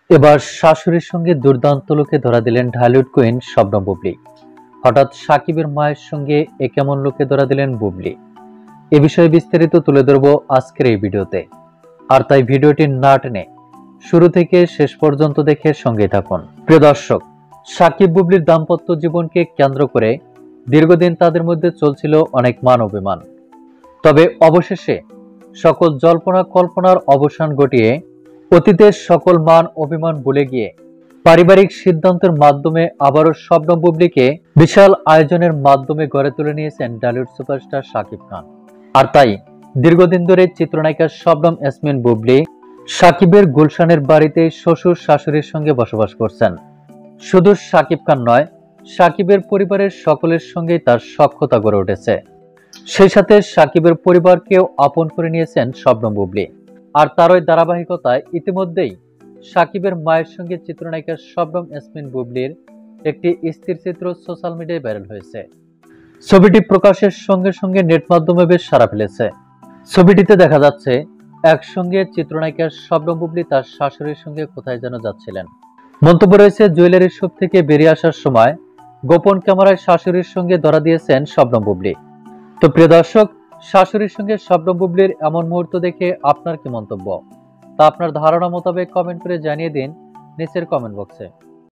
এবার শাশুড়ির সঙ্গে দুর্দান্ত লোকে ধরা দিলেন ঢালিউড কুইন শবনম বুবলী। হঠাৎ সাকিবের মায়ের সঙ্গে এ কেমন লোকে ধরা দিলেন বুবলী, এ বিষয়ে বিস্তারিত তুলে ধরবো আজকের এই ভিডিওতে। আর তাই ভিডিওটি না টেনে শুরু থেকে শেষ পর্যন্ত দেখে সঙ্গে থাকুন। প্রিয় দর্শক, সাকিব বুবলীর দাম্পত্য জীবনকে কেন্দ্র করে দীর্ঘদিন তাদের মধ্যে চলছিল অনেক মান অভিমান। তবে অবশেষে সকল জল্পনা কল্পনার অবসান ঘটিয়ে অতীতের সকল মান অভিমান ভুলে গিয়ে পারিবারিক সিদ্ধান্তের মাধ্যমে আবারও শবনম বুবলীকে বিশাল আয়োজনের মাধ্যমে গড়ে তুলে নিয়েছেন ঢালিউড সুপারস্টার শাকিব খান। আর তাই দীর্ঘদিন ধরে চিত্রনায়িকা শবনম ইয়াসমিন বুবলী সাকিবের গুলশানের বাড়িতে শ্বশুর শাশুড়ির সঙ্গে বসবাস করছেন। শুধু শাকিব খান নয়, সাকিবের পরিবারের সকলের সঙ্গেই তার সখ্যতা গড়ে উঠেছে। সেই সাথে সাকিবের পরিবারকেও আপন করে নিয়েছেন শবনম বুবলী। আর তারই ধারাবাহিকতায় ইতিমধ্যেই সাকিবের মায়ের সঙ্গে চিত্রনায়িকা শবনম ইয়াসমিন বুবলীর একটি স্থির চিত্র সোশ্যাল মিডিয়ায় ভাইরাল হয়েছে। ছবিটি প্রকাশের সঙ্গে সঙ্গে নেট মাধ্যমে বেশ সাড়া ফেলেছে। ছবিটিতে দেখা যাচ্ছে একসঙ্গে চিত্রনায়িকা শবনম বুবলী তার শাশুড়ির সঙ্গে কোথায় যেন যাচ্ছিলেন। মন্তব্য রয়েছে, জুয়েলারি শপ থেকে বেরিয়ে আসার সময় গোপন ক্যামেরায় শাশুড়ির সঙ্গে ধরা দিয়েছেন শবনম বুবলী। তো প্রিয় দর্শক, শাশুড়ির সঙ্গে শবনম বুবলীর এমন মুহূর্ত দেখে আপনার কি মন্তব্য তা আপনার ধারণা মোতাবেক কমেন্ট করে জানিয়ে দিন নিচের কমেন্ট বক্সে।